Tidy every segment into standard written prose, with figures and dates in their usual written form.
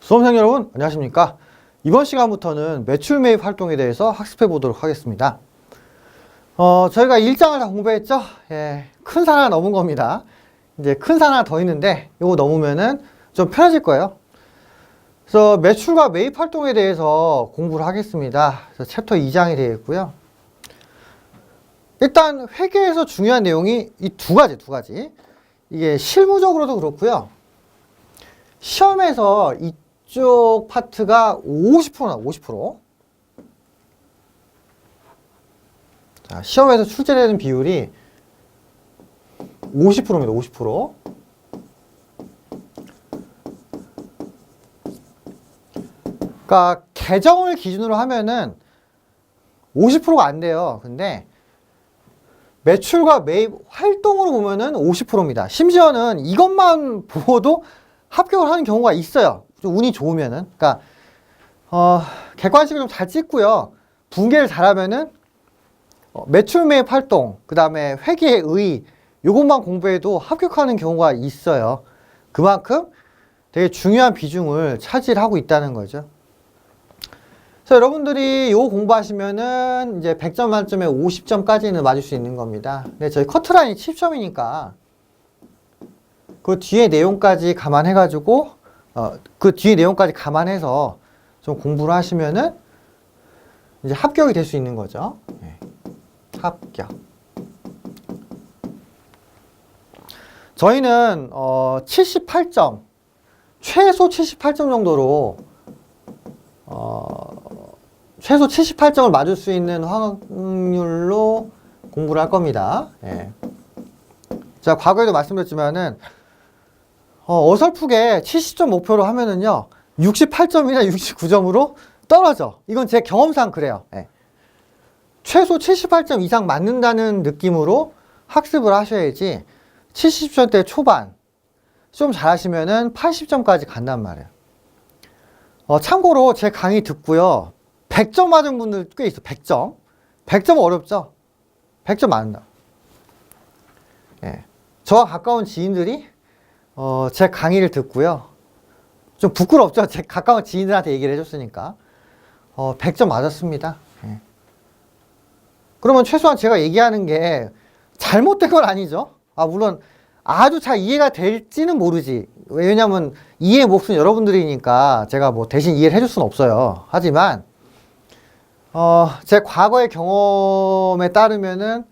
수험생 여러분 안녕하십니까. 이번 시간부터는 매출 매입 활동에 대해서 학습해 보도록 하겠습니다. 저희가 1장을 다 공부했죠. 큰 산 하나 넘은 겁니다. 이제 큰 산 하나 더 있는데 이거 넘으면은 좀 편해질 거예요. 그래서 매출과 매입 활동에 대해서 공부를 하겠습니다. 그래서 챕터 2장이 되어 있고요. 일단 회계에서 중요한 내용이 이 두 가지. 이게 실무적으로도 그렇고요. 시험에서 이쪽 파트가 50%나 50%. 자, 시험에서 출제되는 비율이 50%입니다. 50%. 그러니까 계정을 기준으로 하면은 50%가 안 돼요. 근데 매출과 매입 활동으로 보면은 50%입니다. 심지어는 이것만 보고도 합격을 하는 경우가 있어요. 좀 운이 좋으면은. 그러니까 객관식을 좀 잘 찍고요. 분계를 잘하면은 매출 매입 활동, 그 다음에 회계의 요것만 공부해도 합격하는 경우가 있어요. 그만큼 되게 중요한 비중을 차지하고 있다는 거죠. 그래서 여러분들이 요거 공부하시면은 이제 100점 만점에 50점까지는 맞을 수 있는 겁니다. 근데 저희 커트라인이 70점이니까 그 뒤에 내용까지 감안해가지고 그 뒤에 내용까지 감안해서 좀 공부를 하시면은 이제 합격이 될 수 있는 거죠. 네. 합격. 저희는 78점, 최소 78점 정도로 최소 78점을 맞을 수 있는 확률로 공부를 할 겁니다. 예. 자, 과거에도 말씀드렸지만은 어설프게 70점 목표로 하면은요 68점이나 69점으로 떨어져. 이건 제 경험상 그래요. 예. 최소 78점 이상 맞는다는 느낌으로 학습을 하셔야지 70점대 초반 좀 잘하시면은 80점까지 간단 말이에요. 참고로 제 강의 듣고요 100점 맞은 분들 꽤 있어. 100점 100점 어렵죠. 100점 맞는다. 예. 저와 가까운 지인들이 제 강의를 듣고요 좀 부끄럽죠. 제 가까운 지인들한테 얘기를 해줬으니까 100점 맞았습니다. 예. 그러면 최소한 제가 얘기하는 게 잘못된 건 아니죠. 물론 아주 잘 이해가 될지는 모르지. 왜냐면 이해의 몫은 여러분들이니까 제가 뭐 대신 이해를 해줄 수는 없어요. 하지만 제 과거의 경험에 따르면은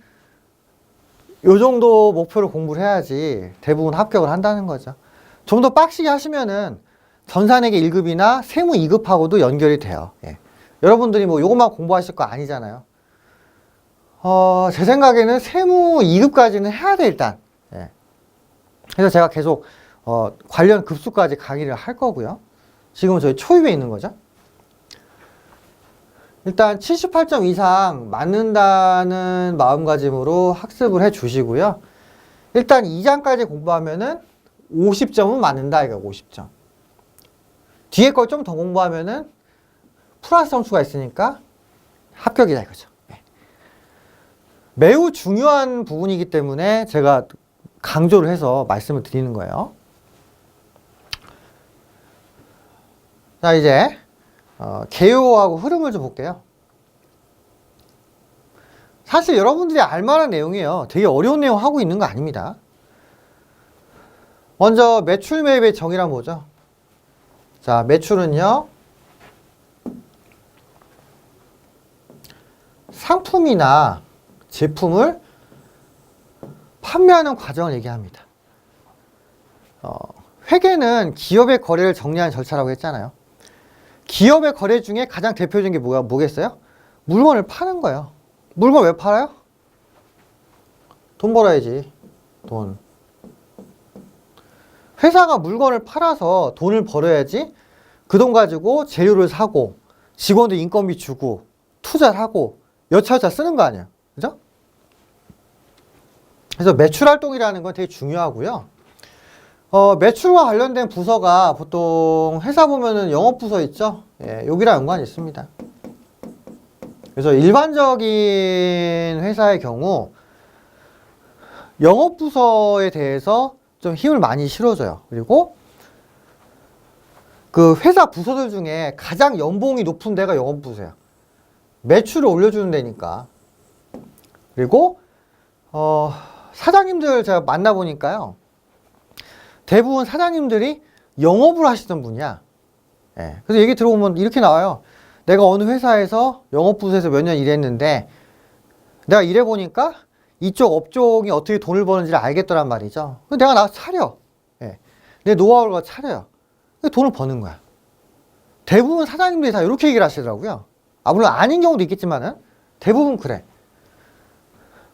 요 정도 목표로 공부를 해야지 대부분 합격을 한다는 거죠. 좀 더 빡시게 하시면은 전산회계 1급이나 세무 2급하고도 연결이 돼요. 예. 여러분들이 뭐 요것만 공부하실 거 아니잖아요. 제 생각에는 세무 2급까지는 해야 돼, 일단. 예. 그래서 제가 계속 관련 급수까지 강의를 할 거고요. 지금은 저희 초입에 있는 거죠. 일단 78점 이상 맞는다는 마음가짐으로 학습을 해 주시고요. 일단 2장까지 공부하면은 50점은 맞는다, 이거 50점. 뒤에 걸 좀 더 공부하면은 플러스 점수가 있으니까 합격이다, 이거죠. 네. 매우 중요한 부분이기 때문에 제가 강조를 해서 말씀을 드리는 거예요. 자, 이제 개요하고 흐름을 좀 볼게요. 사실 여러분들이 알만한 내용이에요. 되게 어려운 내용 하고 있는 거 아닙니다. 먼저 매출 매입의 정의를 한번 보죠. 자, 매출은요 상품이나 제품을 판매하는 과정을 얘기합니다. 회계는 기업의 거래를 정리하는 절차라고 했잖아요. 기업의 거래 중에 가장 대표적인 게 뭐겠어요? 물건을 파는 거예요. 물건 왜 팔아요? 돈 벌어야지. 돈. 회사가 물건을 팔아서 돈을 벌어야지 그 돈 가지고 재료를 사고 직원들 인건비 주고 투자를 하고 여차여차 쓰는 거 아니야. 그죠? 그래서 매출 활동이라는 건 되게 중요하고요. 매출과 관련된 부서가 보통 회사 보면은 영업부서 있죠? 예, 여기랑 연관이 있습니다. 그래서 일반적인 회사의 경우 영업부서에 대해서 좀 힘을 많이 실어줘요. 그리고 그 회사 부서들 중에 가장 연봉이 높은 데가 영업부서야. 매출을 올려주는 데니까. 그리고 사장님들 제가 만나보니까요, 대부분 사장님들이 영업을 하시던 분이야. 예. 그래서 얘기 들어보면 이렇게 나와요. 내가 어느 회사에서 영업부서에서 몇 년 일했는데 내가 일해보니까 이쪽 업종이 어떻게 돈을 버는지를 알겠더란 말이죠. 그래서 내가 나가서 차려. 예. 내 노하우를 가서 차려요. 돈을 버는 거야. 대부분 사장님들이 다 이렇게 얘기를 하시더라고요. 물론 아닌 경우도 있겠지만은 대부분 그래.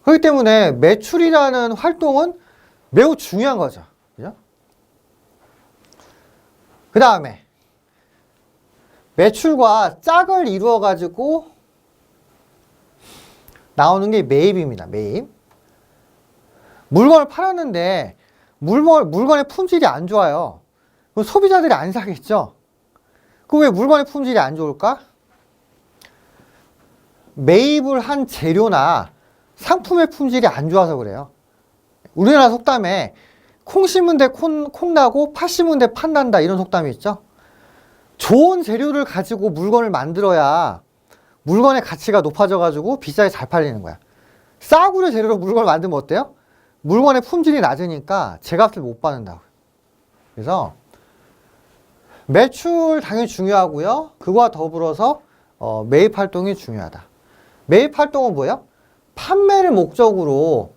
그렇기 때문에 매출이라는 활동은 매우 중요한 거죠. 그죠? 그 다음에 매출과 짝을 이루어 가지고 나오는 게 매입입니다. 매입. 물건을 팔았는데 물건의 품질이 안 좋아요. 그럼 소비자들이 안 사겠죠? 그럼 왜 물건의 품질이 안 좋을까? 매입을 한 재료나 상품의 품질이 안 좋아서 그래요. 우리나라 속담에 콩 심은 데 콩 나고 팥 심은 데 팥 난다, 이런 속담이 있죠. 좋은 재료를 가지고 물건을 만들어야 물건의 가치가 높아져 가지고 비싸게 잘 팔리는 거야. 싸구려 재료로 물건을 만들면 어때요? 물건의 품질이 낮으니까 제값을 못 받는다고요. 그래서 매출 당연히 중요하고요. 그거와 더불어서 매입 활동이 중요하다. 매입 활동은 뭐예요? 판매를 목적으로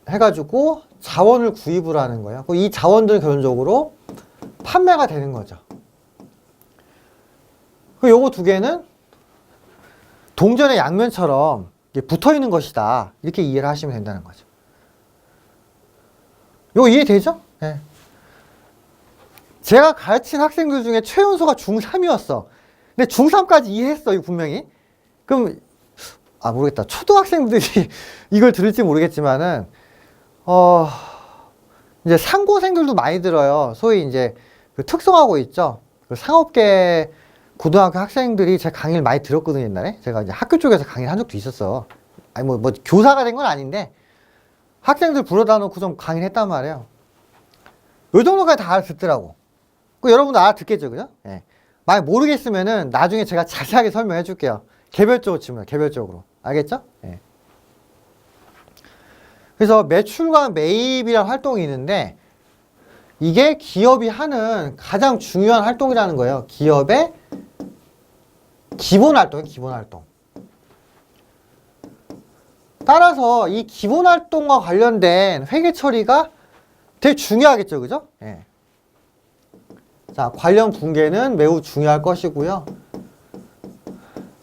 해가지고 자원을 구입을 하는 거예요. 이 자원들은 결론적으로 판매가 되는 거죠. 요거 두 개는 동전의 양면처럼 붙어 있는 것이다, 이렇게 이해를 하시면 된다는 거죠. 요거 이해되죠? 네. 제가 가르친 학생들 중에 최연소가 중3이었어. 근데 중3까지 이해했어, 이거 분명히. 그럼 모르겠다. 초등학생들이 이걸 들을지 모르겠지만은 이제 상고생들도 많이 들어요. 소위 이제 그 특성화고 있죠. 그 상업계 고등학교 학생들이 제 강의를 많이 들었거든요, 옛날에. 제가 이제 학교 쪽에서 강의를 한 적도 있었어. 뭐 교사가 된 건 아닌데 학생들 불러다 놓고 좀 강의를 했단 말이에요. 요 정도까지 다 알아듣더라고. 여러분도 알아듣겠죠, 그죠? 예. 만약 모르겠으면은 나중에 제가 자세하게 설명해 줄게요. 개별적으로 질문해, 개별적으로. 알겠죠? 예. 그래서 매출과 매입이라는 활동이 있는데 이게 기업이 하는 가장 중요한 활동이라는 거예요. 기업의 기본 활동이에요, 기본 활동. 따라서 이 기본 활동과 관련된 회계 처리가 되게 중요하겠죠, 그죠? 예. 자, 관련 분계는 매우 중요할 것이고요.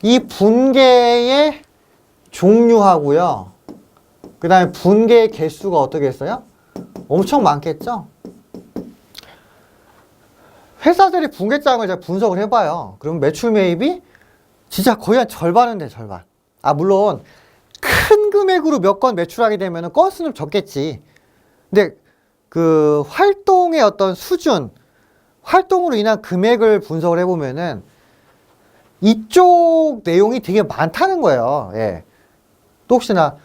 이 분계의 종류하고요. 그 다음에 분계의 개수가 어떻게 했어요? 엄청 많겠죠? 회사들이 분계장을 제가 분석을 해봐요. 그럼 매출 매입이 진짜 거의 한 절반은 돼, 절반. 물론 큰 금액으로 몇 건 매출하게 되면 건수는 적겠지. 근데 그 활동의 어떤 수준, 활동으로 인한 금액을 분석을 해보면은 이쪽 내용이 되게 많다는 거예요. 예. 또 혹시나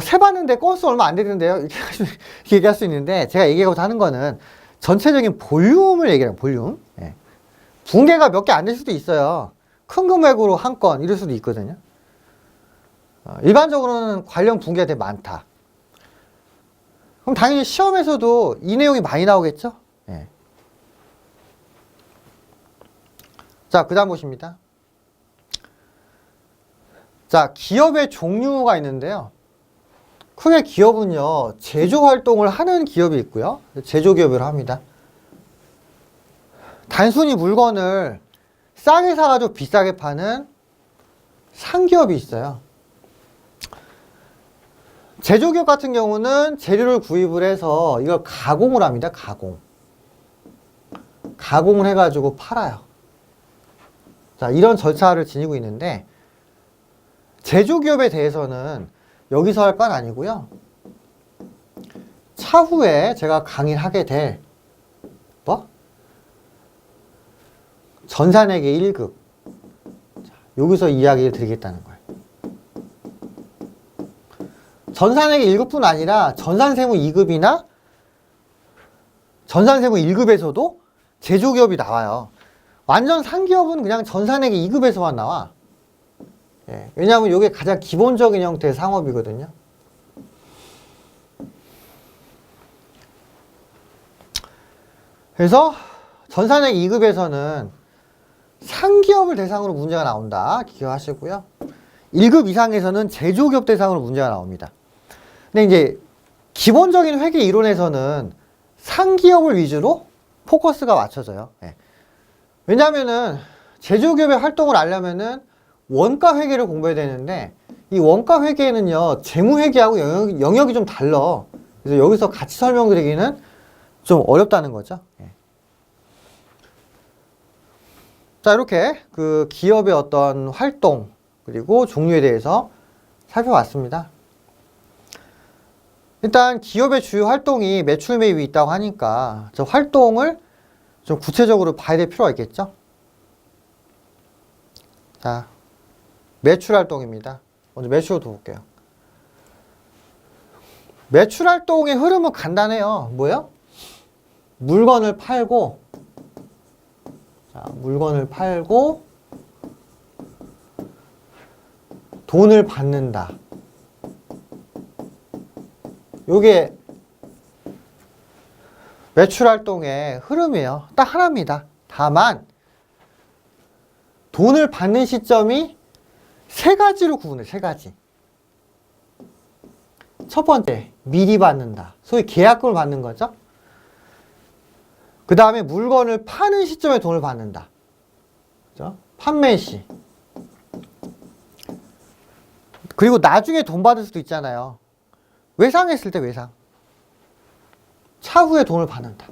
세봤는데 건수 얼마 안 되는데요, 이렇게 얘기할 수 있는데, 제가 얘기하고자 하는 거는 전체적인 볼륨을 얘기해요. 볼륨. 예. 분계가 몇 개 안 될 수도 있어요. 큰 금액으로 한 건 이럴 수도 있거든요. 일반적으로는 관련 분계가 되게 많다. 그럼 당연히 시험에서도 이 내용이 많이 나오겠죠? 예. 자, 그 다음 보십니다. 자, 기업의 종류가 있는데요. 크게 기업은요, 제조 활동을 하는 기업이 있고요. 제조기업이라고 합니다. 단순히 물건을 싸게 사가지고 비싸게 파는 상기업이 있어요. 제조기업 같은 경우는 재료를 구입을 해서 이걸 가공을 합니다. 가공을 해가지고 팔아요. 자, 이런 절차를 지니고 있는데, 제조기업에 대해서는 여기서 할 건 아니고요. 차후에 제가 강의를 하게 될 전산회계 1급. 자, 여기서 이야기를 드리겠다는 거예요. 전산회계 1급뿐 아니라 전산세무 2급이나 전산세무 1급에서도 제조기업이 나와요. 완전 상기업은 그냥 전산액 2급에서만 나와. 예, 왜냐하면 이게 가장 기본적인 형태의 상업이거든요. 그래서 전산액 2급에서는 상기업을 대상으로 문제가 나온다. 기억하시고요. 1급 이상에서는 제조기업 대상으로 문제가 나옵니다. 근데 이제 기본적인 회계 이론에서는 상기업을 위주로 포커스가 맞춰져요. 예. 왜냐하면은 제조기업의 활동을 알려면은 원가 회계를 공부해야 되는데 이 원가 회계는요 재무회계하고 영역이 좀 달라. 그래서 여기서 같이 설명드리기는 좀 어렵다는 거죠. 예. 자, 이렇게 그 기업의 어떤 활동 그리고 종류에 대해서 살펴봤습니다. 일단 기업의 주요 활동이 매출 매입이 있다고 하니까 저 활동을 좀 구체적으로 봐야 될 필요가 있겠죠. 자, 매출 활동입니다. 먼저 매출부터 볼게요. 매출 활동의 흐름은 간단해요. 뭐예요? 물건을 팔고, 자, 물건을 팔고 돈을 받는다. 요게 매출 활동의 흐름이에요. 딱 하나입니다. 다만 돈을 받는 시점이 세 가지로 구분해. 세 가지. 첫 번째, 미리 받는다. 소위 계약금을 받는 거죠. 그 다음에 물건을 파는 시점에 돈을 받는다. 그죠? 판매 시. 그리고 나중에 돈 받을 수도 있잖아요. 외상했을 때 외상. 차후에 돈을 받는다.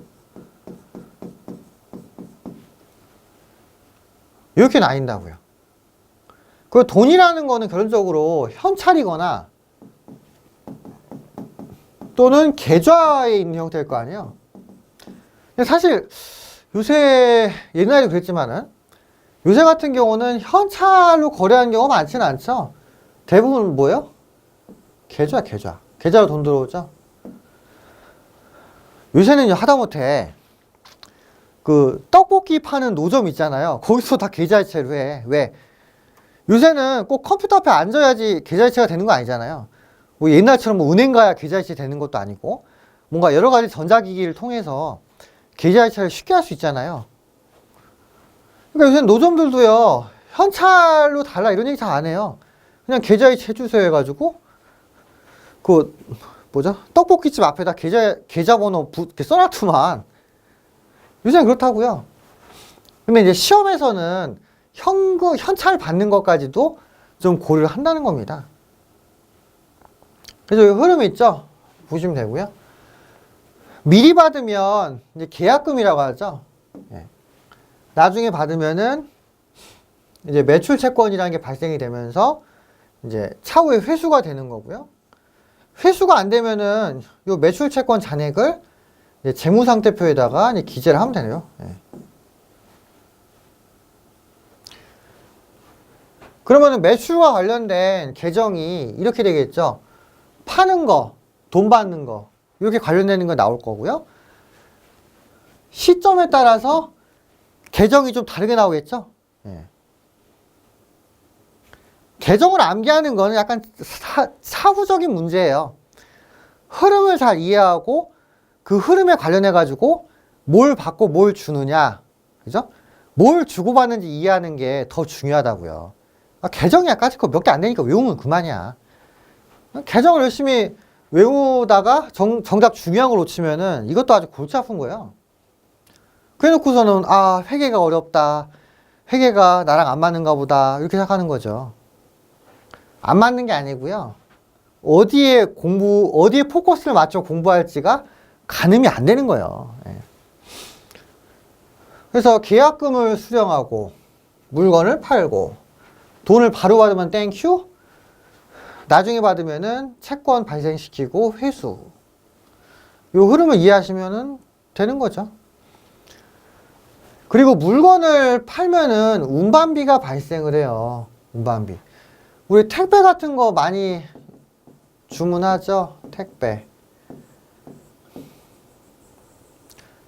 이렇게 나뉜다고요. 그 돈이라는 거는 결론적으로 현찰이거나 또는 계좌에 있는 형태일 거 아니에요. 근데 사실 요새 옛날에도 그랬지만은 요새 같은 경우는 현찰로 거래하는 경우가 많지는 않죠. 대부분 뭐예요? 계좌. 계좌로 돈 들어오죠. 요새는 하다못해 그 떡볶이 파는 노점 있잖아요. 거기서 다 계좌이체로 해. 왜? 요새는 꼭 컴퓨터 앞에 앉아야지 계좌이체가 되는 거 아니잖아요. 뭐 옛날처럼 뭐 은행 가야 계좌이체 되는 것도 아니고 뭔가 여러 가지 전자기기를 통해서 계좌이체를 쉽게 할 수 있잖아요. 그러니까 요새는 노점들도요 현찰로 달라 이런 얘기 잘 안 해요. 그냥 계좌이체 해주세요 해가지고 그 뭐죠? 떡볶이집 앞에다 계좌번호 이렇게 써놨더만. 요새는 그렇다고요. 근데 이제 시험에서는 현찰 받는 것까지도 좀 고려를 한다는 겁니다. 그래서 이 흐름이 있죠? 보시면 되고요. 미리 받으면 이제 계약금이라고 하죠. 예. 나중에 받으면은 이제 매출 채권이라는 게 발생이 되면서 이제 차후에 회수가 되는 거고요. 회수가 안 되면은 요 매출 채권 잔액을 이제 재무상태표에다가 이제 기재를 하면 되네요. 예. 그러면은 매출과 관련된 계정이 이렇게 되겠죠. 파는 거, 돈 받는 거 이렇게 관련되는 거 나올 거고요. 시점에 따라서 계정이 좀 다르게 나오겠죠. 예. 계정을 암기하는 거는 약간 사후적인 문제예요. 흐름을 잘 이해하고 그 흐름에 관련해 가지고 뭘 받고 뭘 주느냐, 그죠? 뭘 주고받는지 이해하는 게 더 중요하다고요. 계정이 아까 거 몇 개 안 되니까 외우면 그만이야. 계정을 열심히 외우다가 정답 중요한 걸 놓치면은 이것도 아주 골치 아픈 거예요. 그래 놓고서는 회계가 어렵다. 회계가 나랑 안 맞는가 보다. 이렇게 생각하는 거죠. 안 맞는 게 아니고요. 어디에 포커스를 맞춰 공부할지가 가늠이 안 되는 거예요. 예. 그래서 계약금을 수령하고 물건을 팔고 돈을 바로 받으면 땡큐, 나중에 받으면은 채권 발생시키고 회수. 이 흐름을 이해하시면 되는 거죠. 그리고 물건을 팔면은 운반비가 발생을 해요. 운반비. 우리 택배 같은 거 많이 주문하죠? 택배.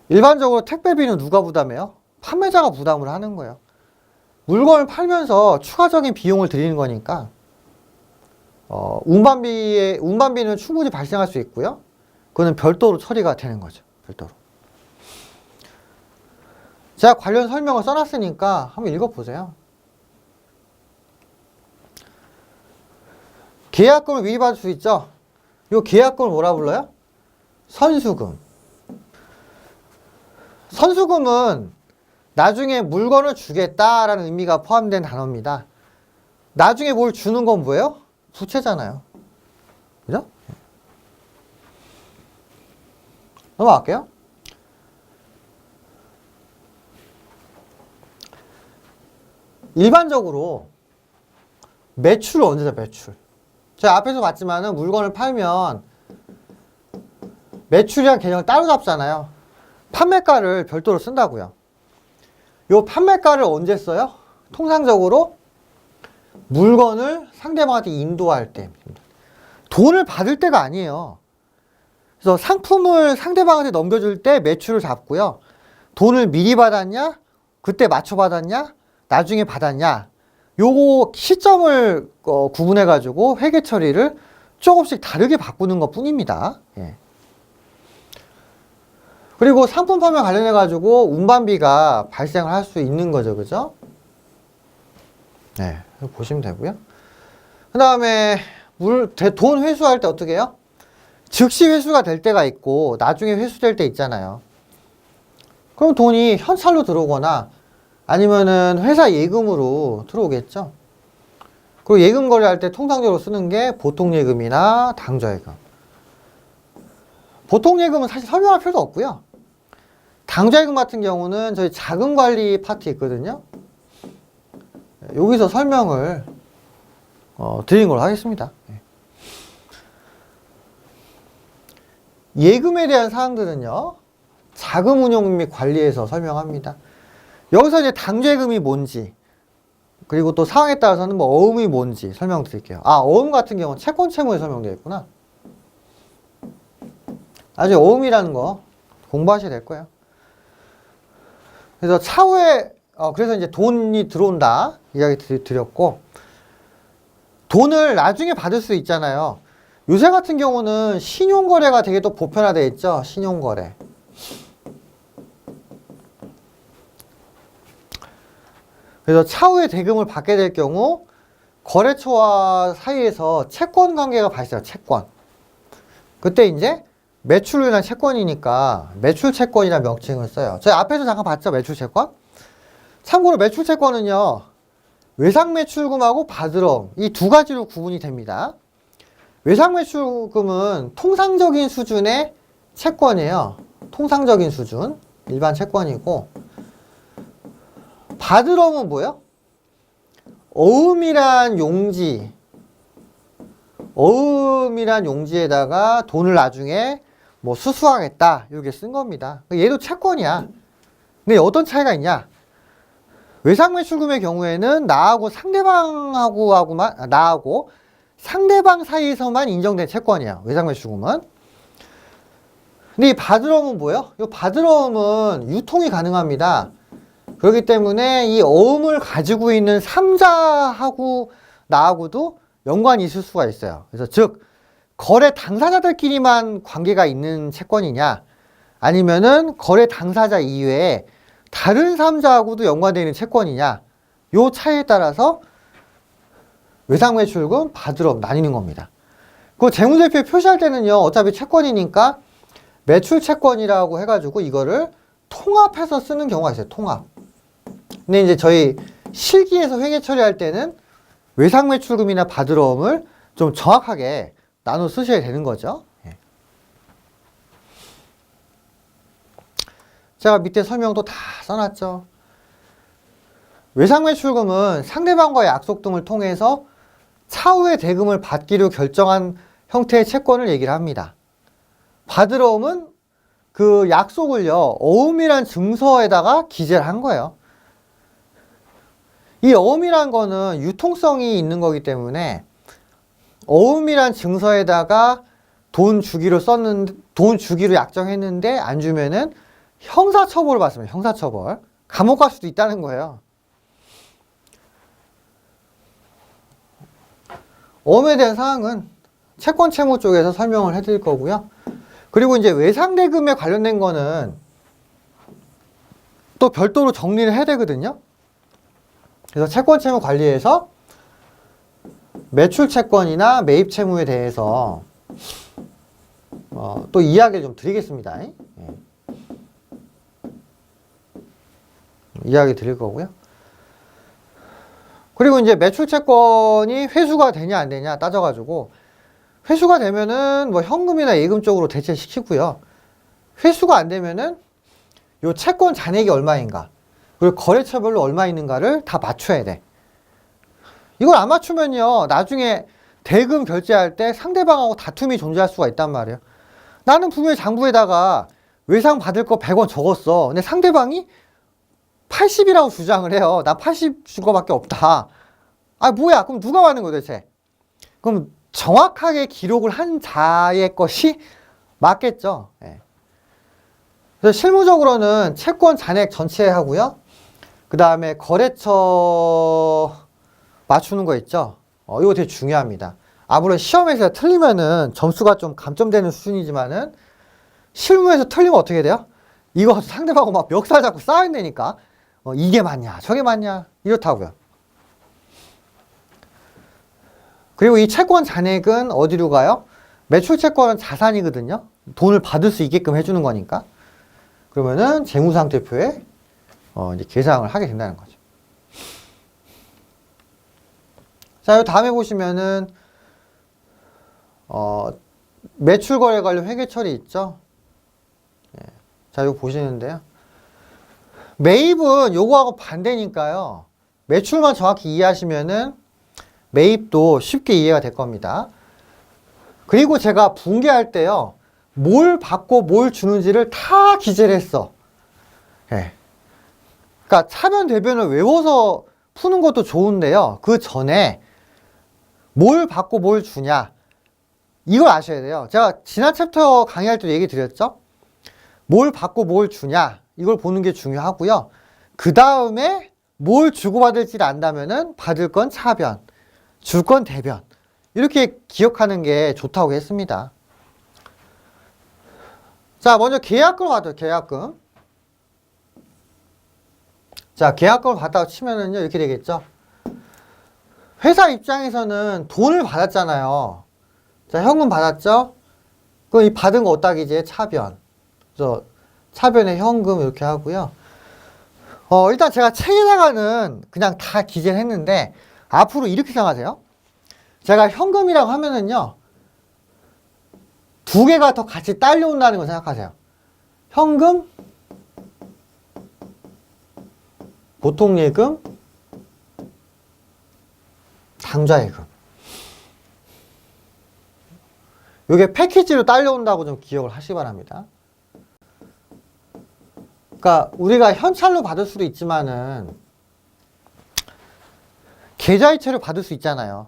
일반적으로 택배비는 누가 부담해요? 판매자가 부담을 하는 거예요. 물건을 팔면서 추가적인 비용을 들이는 거니까 운반비는 충분히 발생할 수 있고요. 그거는 별도로 처리가 되는 거죠. 별도로. 제가 관련 설명을 써놨으니까 한번 읽어보세요. 계약금을 위임받을 수 있죠. 이 계약금을 뭐라 불러요? 선수금. 선수금은 나중에 물건을 주겠다라는 의미가 포함된 단어입니다. 나중에 뭘 주는 건 뭐예요? 부채잖아요. 그죠? 넘어갈게요. 일반적으로 매출을 언제죠? 매출. 제가 앞에서 봤지만은 물건을 팔면 매출이란 개념을 따로 잡잖아요. 판매가를 별도로 쓴다고요. 요 판매가를 언제 써요? 통상적으로 물건을 상대방한테 인도할 때. 돈을 받을 때가 아니에요. 그래서 상품을 상대방한테 넘겨줄 때 매출을 잡고요. 돈을 미리 받았냐? 그때 맞춰 받았냐? 나중에 받았냐? 요거 시점을 구분해가지고 회계 처리를 조금씩 다르게 바꾸는 것 뿐입니다. 예. 그리고 상품 판매 관련해가지고 운반비가 발생을 할 수 있는 거죠. 그죠? 네. 보시면 되고요. 그 다음에 돈 회수할 때 어떻게 해요? 즉시 회수가 될 때가 있고 나중에 회수될 때 있잖아요. 그럼 돈이 현찰로 들어오거나 아니면은 회사 예금으로 들어오겠죠. 그리고 예금 거래할 때 통상적으로 쓰는 게 보통예금이나 당좌예금. 보통예금은 사실 설명할 필요도 없고요. 당좌예금 같은 경우는 저희 자금관리 파트 있거든요. 여기서 설명을 드리는 걸로 하겠습니다. 예금에 대한 사항들은요, 자금운용 및 관리에서 설명합니다. 여기서 이제 당좌예금이 뭔지, 그리고 또 상황에 따라서는 뭐 어음이 뭔지 설명드릴게요. 어음 같은 경우는 채권 채무에 설명되어 있구나. 나중에 어음이라는 거 공부하셔야 될 거예요. 그래서 차후에 그래서 이제 돈이 들어온다 이야기 드렸고, 돈을 나중에 받을 수 있잖아요. 요새 같은 경우는 신용거래가 되게 또 보편화되어 있죠. 신용거래. 그래서 차후에 대금을 받게 될 경우 거래처와 사이에서 채권 관계가 발생해요. 채권. 그때 이제 매출로 인한 채권이니까 매출채권이라는 명칭을 써요. 저희 앞에서 잠깐 봤죠? 매출채권? 참고로 매출채권은요, 외상매출금하고 바드럼 이 두 가지로 구분이 됩니다. 외상매출금은 통상적인 수준의 채권이에요. 통상적인 수준, 일반 채권이고, 바드럼은 뭐예요? 어음이란 용지에다가 돈을 나중에 뭐 수수하겠다 이렇게 쓴 겁니다. 얘도 채권이야. 근데 어떤 차이가 있냐? 외상매출금의 경우에는 나하고 상대방 사이에서만 인정된 채권이야. 외상매출금은. 근데 이 바드럼은 뭐예요? 이 바드럼은 유통이 가능합니다. 그렇기 때문에 이 어음을 가지고 있는 3자하고 나하고도 연관이 있을 수가 있어요. 그래서 즉 거래 당사자들끼리만 관계가 있는 채권이냐, 아니면은 거래 당사자 이외에 다른 3자하고도 연관되어 있는 채권이냐, 요 차이에 따라서 외상매출금, 바드럼 나뉘는 겁니다. 그 재무제표에 표시할 때는요, 어차피 채권이니까 매출채권이라고 해가지고 이거를 통합해서 쓰는 경우가 있어요. 통합. 근데 이제 저희 실기에서 회계 처리할 때는 외상매출금이나 바드럼을 좀 정확하게 나눠 쓰셔야 되는 거죠. 제가 밑에 설명도 다 써놨죠. 외상매출금은 상대방과의 약속 등을 통해서 차후에 대금을 받기로 결정한 형태의 채권을 얘기를 합니다. 바드럼은 그 약속을요, 어음이란 증서에다가 기재를 한 거예요. 이 어음이란 거는 유통성이 있는 거기 때문에 어음이란 증서에다가 돈 주기로 약정했는데 안 주면은 형사처벌을 받습니다. 형사처벌. 감옥 갈 수도 있다는 거예요. 어음에 대한 사항은 채권 채무 쪽에서 설명을 해드릴 거고요. 그리고 이제 외상대금에 관련된 거는 또 별도로 정리를 해야 되거든요. 그래서 채권 채무 관리에서 매출 채권이나 매입 채무에 대해서 또 이야기를 좀 드리겠습니다. 예. 이야기 드릴 거고요. 그리고 이제 매출 채권이 회수가 되냐 안 되냐 따져가지고 회수가 되면은 뭐 현금이나 예금 쪽으로 대체시키고요. 회수가 안 되면은 요 채권 잔액이 얼마인가 그리고 거래처별로 얼마 있는가를 다 맞춰야 돼. 이걸 안 맞추면요 나중에 대금 결제할 때 상대방하고 다툼이 존재할 수가 있단 말이에요. 나는 분명히 장부에다가 외상 받을 거 100원 적었어. 근데 상대방이 80이라고 주장을 해요. 나 80 준 거밖에 없다. 아 뭐야 그럼 누가 받는 거야 도대체. 그럼 정확하게 기록을 한 자의 것이 맞겠죠. 예. 그래서 실무적으로는 채권 잔액 전체 하고요. 그 다음에 거래처 맞추는 거 있죠. 이거 되게 중요합니다. 물론 시험에서 틀리면은 점수가 좀 감점되는 수준이지만은 실무에서 틀리면 어떻게 돼요? 이거 상대방하고 막 멱살 잡고 싸워야 되니까 이게 맞냐 저게 맞냐 이렇다고요. 그리고 이 채권 잔액은 어디로 가요? 매출 채권은 자산이거든요. 돈을 받을 수 있게끔 해주는 거니까. 그러면은 재무상태표에 이제 계상을 하게 된다는 거죠. 자, 요 다음에 보시면은 매출 거래 관련 회계 처리 있죠. 예. 자, 이거 보시는데요. 매입은 요거하고 반대니까요. 매출만 정확히 이해하시면은 매입도 쉽게 이해가 될 겁니다. 그리고 제가 분개할 때요. 뭘 받고 뭘 주는지를 다 기재를 했어. 예. 그러니까 차변 대변을 외워서 푸는 것도 좋은데요. 그 전에 뭘 받고 뭘 주냐 이걸 아셔야 돼요. 제가 지난 챕터 강의할 때 얘기 드렸죠. 뭘 받고 뭘 주냐 이걸 보는 게 중요하고요. 그 다음에 뭘 주고받을지를 안다면은 받을 건 차변, 줄 건 대변 이렇게 기억하는 게 좋다고 했습니다. 자, 먼저 계약금을 받아요. 계약금. 자, 계약금을 받다가 치면은요 이렇게 되겠죠. 회사 입장에서는 돈을 받았잖아요. 자, 현금 받았죠? 그럼 이 받은 거 어디다 기재해? 차변. 그래서 차변에 현금 이렇게 하고요. 일단 제가 책에다가는 그냥 다 기재를 했는데 앞으로 이렇게 생각하세요. 제가 현금이라고 하면은요. 두 개가 더 같이 딸려온다는 걸 생각하세요. 현금, 보통예금, 당좌예금. 이게 패키지로 딸려온다고 좀 기억을 하시기 바랍니다. 그러니까 우리가 현찰로 받을 수도 있지만은 계좌이체로 받을 수 있잖아요.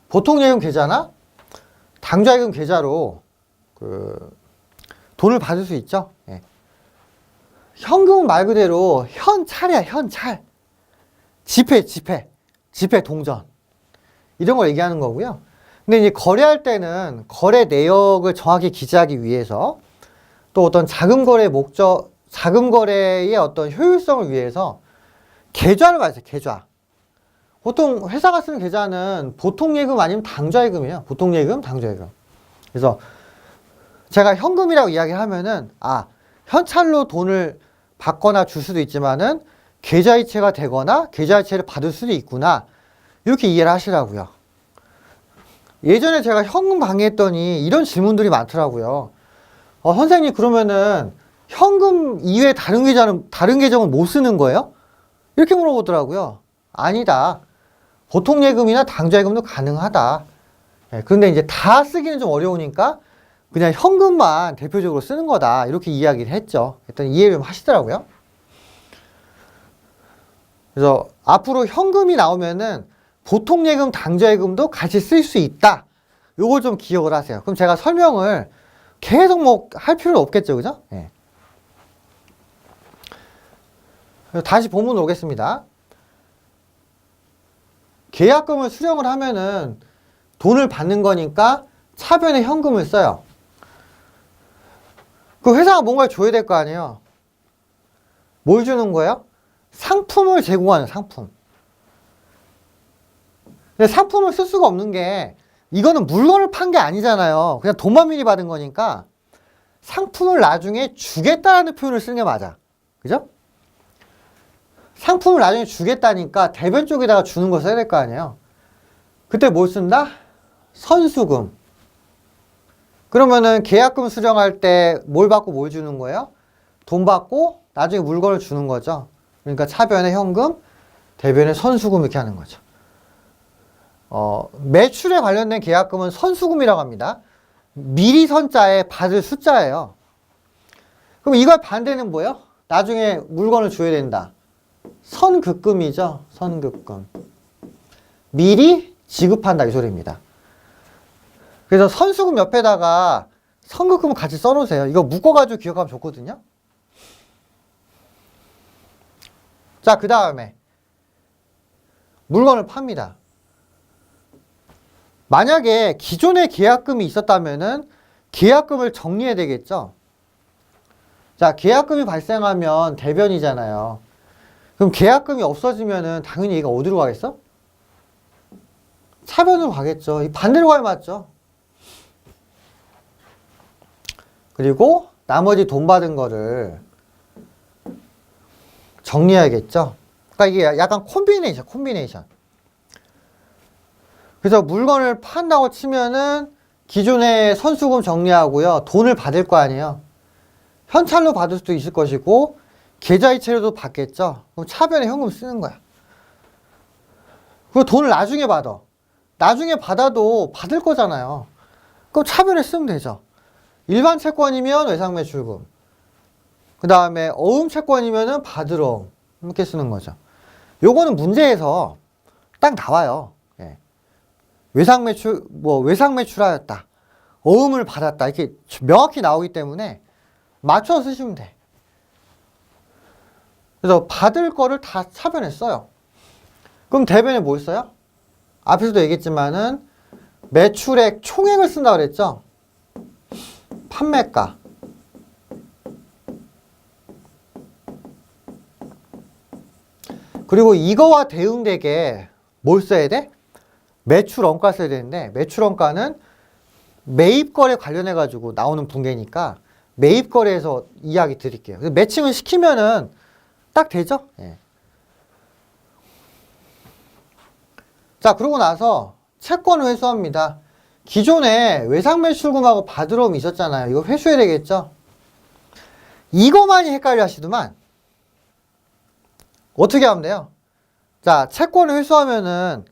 보통예금 계좌나 당좌예금 계좌로 돈을 받을 수 있죠. 예. 현금은 말 그대로 현찰이야, 현찰. 지폐 동전. 이런 걸 얘기하는 거고요. 근데 이제 거래할 때는 거래 내역을 정확히 기재하기 위해서 또 어떤 자금 거래의 어떤 효율성을 위해서 계좌를 말해요, 계좌. 보통 회사가 쓰는 계좌는 보통예금 아니면 당좌예금이에요. 보통예금, 당좌예금. 그래서 제가 현금이라고 이야기하면은 현찰로 돈을 받거나 줄 수도 있지만은 계좌이체가 되거나 계좌이체를 받을 수도 있구나. 이렇게 이해를 하시라고요. 예전에 제가 현금 강의했더니 이런 질문들이 많더라고요. 선생님 그러면은 현금 이외에 다른 계정은 못 쓰는 거예요? 이렇게 물어보더라고요. 아니다. 보통예금이나 당좌예금도 가능하다. 그런데 이제 다 쓰기는 좀 어려우니까 그냥 현금만 대표적으로 쓰는 거다. 이렇게 이야기를 했죠. 일단 이해 좀 하시더라고요. 그래서 앞으로 현금이 나오면은 보통예금, 당좌예금도 같이 쓸 수 있다. 요걸 좀 기억을 하세요. 그럼 제가 설명을 계속 할 필요는 없겠죠. 그죠? 예. 다시 본문으로 오겠습니다. 계약금을 수령을 하면은 돈을 받는 거니까 차변에 현금을 써요. 그 회사가 뭔가를 줘야 될 거 아니에요. 뭘 주는 거예요? 상품을 제공하는 상품. 근데 상품을 쓸 수가 없는 게 이거는 물건을 판 게 아니잖아요. 그냥 돈만 미리 받은 거니까 상품을 나중에 주겠다라는 표현을 쓰는 게 맞아. 그죠? 상품을 나중에 주겠다니까 대변 쪽에다가 주는 거 써야 될 거 아니에요. 그때 뭘 쓴다? 선수금. 그러면은 계약금 수령할 때 뭘 받고 뭘 주는 거예요? 돈 받고 나중에 물건을 주는 거죠. 그러니까 차변에 현금, 대변에 선수금 이렇게 하는 거죠. 매출에 관련된 계약금은 선수금이라고 합니다. 미리 선자에 받을 숫자예요. 그럼 이걸 반대는 뭐예요? 나중에 물건을 줘야 된다. 선급금이죠. 선급금. 미리 지급한다 이 소리입니다. 그래서 선수금 옆에다가 선급금을 같이 써놓으세요. 이거 묶어가지고 기억하면 좋거든요. 자, 그 다음에 물건을 팝니다. 만약에 기존에 계약금이 있었다면은 계약금을 정리해야 되겠죠. 자, 계약금이 발생하면 대변이잖아요. 그럼 계약금이 없어지면은 당연히 얘가 어디로 가겠어? 차변으로 가겠죠. 이 반대로 가야 맞죠. 그리고 나머지 돈 받은 거를 정리해야겠죠. 그러니까 이게 약간 콤비네이션. 그래서 물건을 판다고 치면은 기존의 선수금 정리하고요. 돈을 받을 거 아니에요. 현찰로 받을 수도 있을 것이고 계좌이체로도 받겠죠. 그럼 차변에 현금 쓰는 거야. 그리고 돈을 나중에 받아. 나중에 받아도 받을 거잖아요. 그럼 차변에 쓰면 되죠. 일반 채권이면 외상매출금. 그 다음에 어음 채권이면은 받으러 이렇게 쓰는 거죠. 요거는 문제에서 딱 나와요. 예. 외상매출하였다. 어음을 받았다. 이렇게 명확히 나오기 때문에 맞춰서 쓰시면 돼. 그래서 받을 거를 다 차변에 써요. 그럼 대변에 뭘 써요? 앞에서도 얘기했지만은 매출액 총액을 쓴다고 그랬죠? 판매가. 그리고 이거와 대응되게 뭘 써야 돼? 매출원가 써야 되는데 매출원가는 매입거래 관련해가지고 나오는 분계니까 매입거래에서 이야기 드릴게요. 매칭을 시키면은 딱 되죠? 예. 자, 그러고 나서 채권을 회수합니다. 기존에 외상매출금하고 받으러움이 있었잖아요. 이거 회수해야 되겠죠? 이거만이 헷갈려 하시더만 어떻게 하면 돼요? 자, 채권을 회수하면은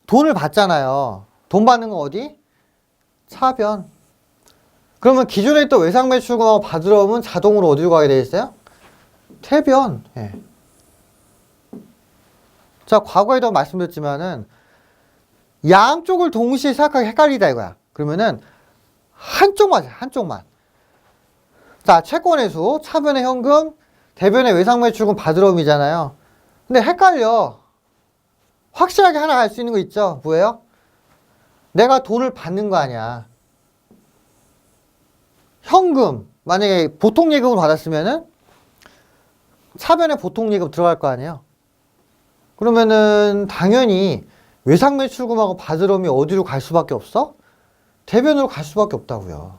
돈을 받잖아요. 돈 받는 건 어디? 차변. 그러면 기존에 또 외상매출금하고 받으러오면 자동으로 어디로 가게 돼 있어요? 퇴변. 예. 자, 과거에도 말씀드렸지만은 양쪽을 동시에 생각하기 헷갈리다 이거야. 그러면은 한쪽만. 자, 채권 회수, 차변의 현금, 대변의 외상매출금 받으러옴이잖아요. 근데 헷갈려. 확실하게 하나 알 수 있는 거 있죠? 뭐예요? 내가 돈을 받는 거 아니야. 현금, 만약에 보통 예금을 받았으면은 차변에 보통 예금 들어갈 거 아니에요. 그러면은 당연히 외상매출금하고 받으러움이 어디로 갈 수밖에 없어? 대변으로 갈 수밖에 없다고요.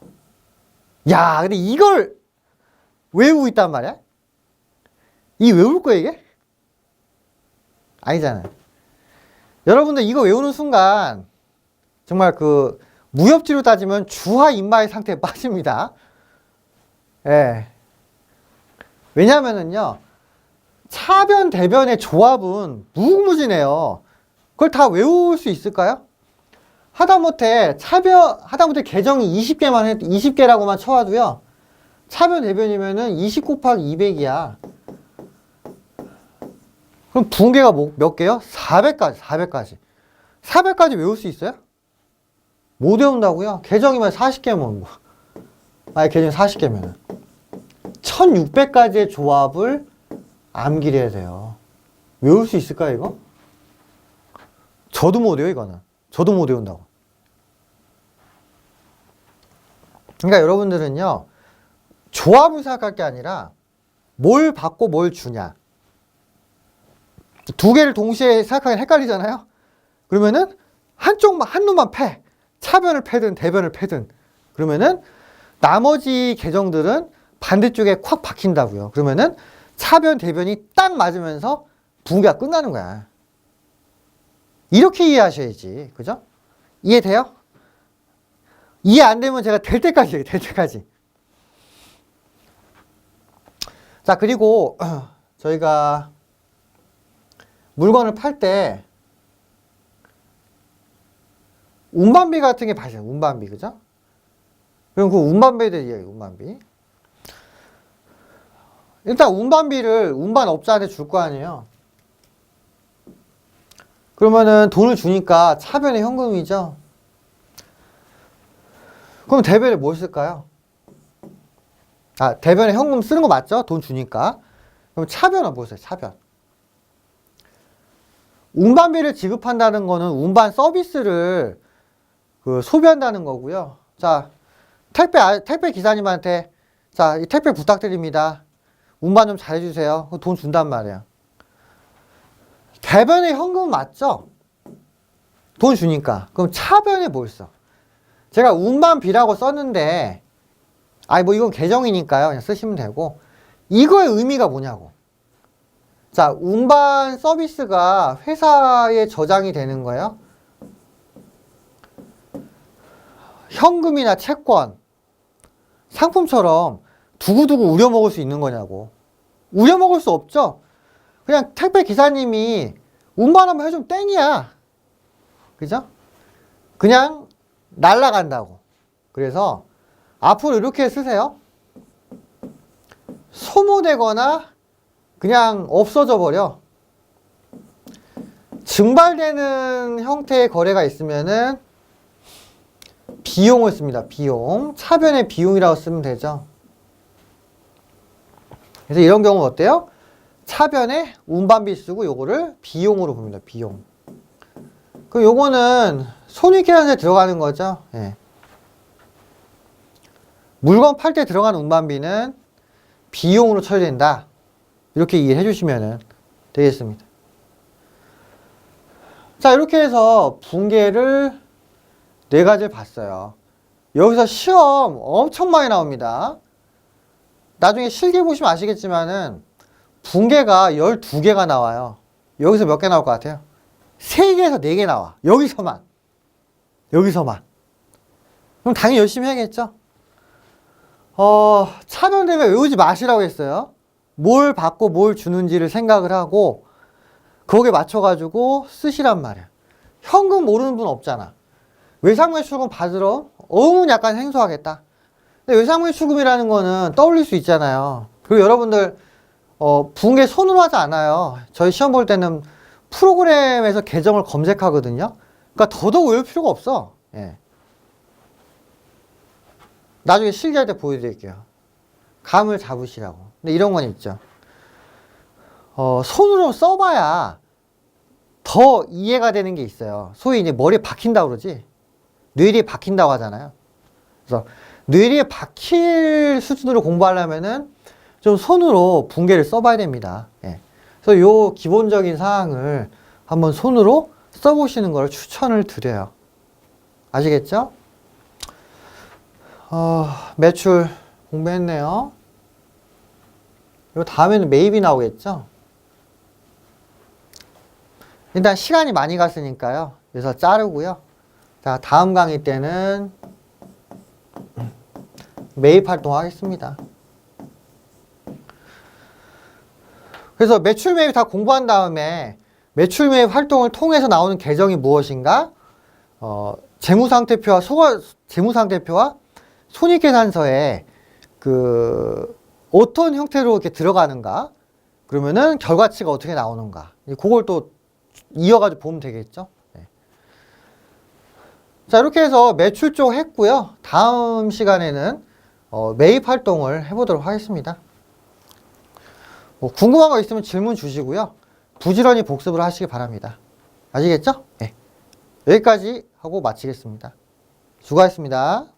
야, 근데 이걸 외우고 있단 말이야? 이 외울 거야 이게? 아니잖아요. 여러분들 이거 외우는 순간 정말 그 무협지로 따지면 주화 인마의 상태에 빠집니다. 예. 왜냐면은요, 차변, 대변의 조합은 무궁무진해요. 그걸 다 외울 수 있을까요? 하다못해 계정이 20개라고만 쳐와도요, 차변, 대변이면은 20 곱하기 200이야. 그럼 분계가 몇 개요? 400까지. 400까지 외울 수 있어요? 못 외운다고요? 계정이면 40개면 뭐. 계정 40개면은. 1600가지의 조합을 암기를 해야 돼요. 외울 수 있을까 이거? 저도 못 외워 이거는. 저도 못 외운다고. 그러니까 여러분들은요. 조합을 생각할 게 아니라 뭘 받고 뭘 주냐. 두 개를 동시에 생각하기엔 헷갈리잖아요. 그러면은 한쪽만 한 놈만 패. 차변을 패든 대변을 패든. 그러면은 나머지 계정들은 반대쪽에 콱 박힌다고요. 그러면은 차변 대변이 딱 맞으면서 붕괴가 끝나는 거야. 이렇게 이해하셔야지. 그죠? 이해돼요? 이해 안 되면 제가 될 때까지 얘기해요. 될 때까지. 자, 그리고 저희가 물건을 팔 때 운반비 같은 게 발생. 운반비, 그죠? 그럼 그 운반비에 대해 이야기. 운반비. 일단 운반비를 운반업자한테 줄 거 아니에요. 그러면은 돈을 주니까 차변에 현금이죠. 그럼 대변에 뭘 쓸까요? 아, 대변에 현금 쓰는 거 맞죠? 돈 주니까. 그럼 차변은 뭐 써요? 차변. 운반비를 지급한다는 거는 운반 서비스를 소비한다는 거고요. 자, 택배 기사님한테 자, 이 택배 부탁드립니다. 운반 좀 잘해주세요. 돈 준단 말이야. 대변에 현금 맞죠? 돈 주니까. 그럼 차변에 뭘 써? 제가 운반비라고 썼는데, 아니 뭐 이건 계정이니까요. 그냥 쓰시면 되고. 이거의 의미가 뭐냐고. 자, 운반 서비스가 회사에 저장이 되는 거예요. 현금이나 채권, 상품처럼 두고두고 우려먹을 수 있는 거냐고. 우려먹을 수 없죠? 그냥 택배 기사님이 운반하면 해주면 땡이야. 그죠? 그냥 날라간다고. 그래서 앞으로 이렇게 쓰세요. 소모되거나 그냥 없어져 버려. 증발되는 형태의 거래가 있으면은 비용을 씁니다. 비용. 차변의 비용이라고 쓰면 되죠. 그래서 이런 경우는 어때요? 차변에 운반비 쓰고 요거를 비용으로 봅니다. 비용. 그럼 요거는 손익계산서에 들어가는 거죠. 예. 물건 팔 때 들어가는 운반비는 비용으로 처리된다. 이렇게 이해해 주시면 되겠습니다. 자, 이렇게 해서 분계를 4가지를 봤어요. 여기서 시험 엄청 많이 나옵니다. 나중에 실기 보시면 아시겠지만은 분계가 12개가 나와요. 여기서 몇 개 나올 것 같아요? 3개에서 4개 나와. 여기서만. 그럼 당연히 열심히 해야겠죠? 차변대면 외우지 마시라고 했어요. 뭘 받고 뭘 주는지를 생각을 하고 거기에 맞춰가지고 쓰시란 말이야. 현금 모르는 분 없잖아. 외상매출금 받으러 약간 생소하겠다. 근데 외상매출금이라는 거는 떠올릴 수 있잖아요. 그리고 여러분들 분계 손으로 하지 않아요. 저희 시험 볼 때는 프로그램에서 계정을 검색하거든요. 그러니까 더더욱 외울 필요가 없어. 예. 나중에 실기할 때 보여드릴게요. 감을 잡으시라고. 근데 이런 건 있죠. 손으로 써봐야 더 이해가 되는 게 있어요. 소위 이제 머리에 박힌다고 그러지. 뇌리에 박힌다고 하잖아요. 그래서 뇌리에 박힐 수준으로 공부하려면은 좀 손으로 분계를 써봐야 됩니다. 예. 그래서 요 기본적인 사항을 한번 손으로 써보시는 걸 추천을 드려요. 아시겠죠? 매출 공부했네요. 요 다음에는 매입이 나오겠죠? 일단 시간이 많이 갔으니까요. 그래서 자르고요. 자, 다음 강의 때는 매입 활동하겠습니다. 그래서 매출 매입 다 공부한 다음에 매출 매입 활동을 통해서 나오는 계정이 무엇인가? 재무상태표와 재무상태표와 손익계산서에 어떤 형태로 이렇게 들어가는가? 그러면은 결과치가 어떻게 나오는가? 그걸 또 이어가지고 보면 되겠죠? 네. 자, 이렇게 해서 매출 쪽 했고요. 다음 시간에는 매입 활동을 해보도록 하겠습니다. 뭐 궁금한 거 있으면 질문 주시고요. 부지런히 복습을 하시기 바랍니다. 아시겠죠? 네. 여기까지 하고 마치겠습니다. 수고하셨습니다.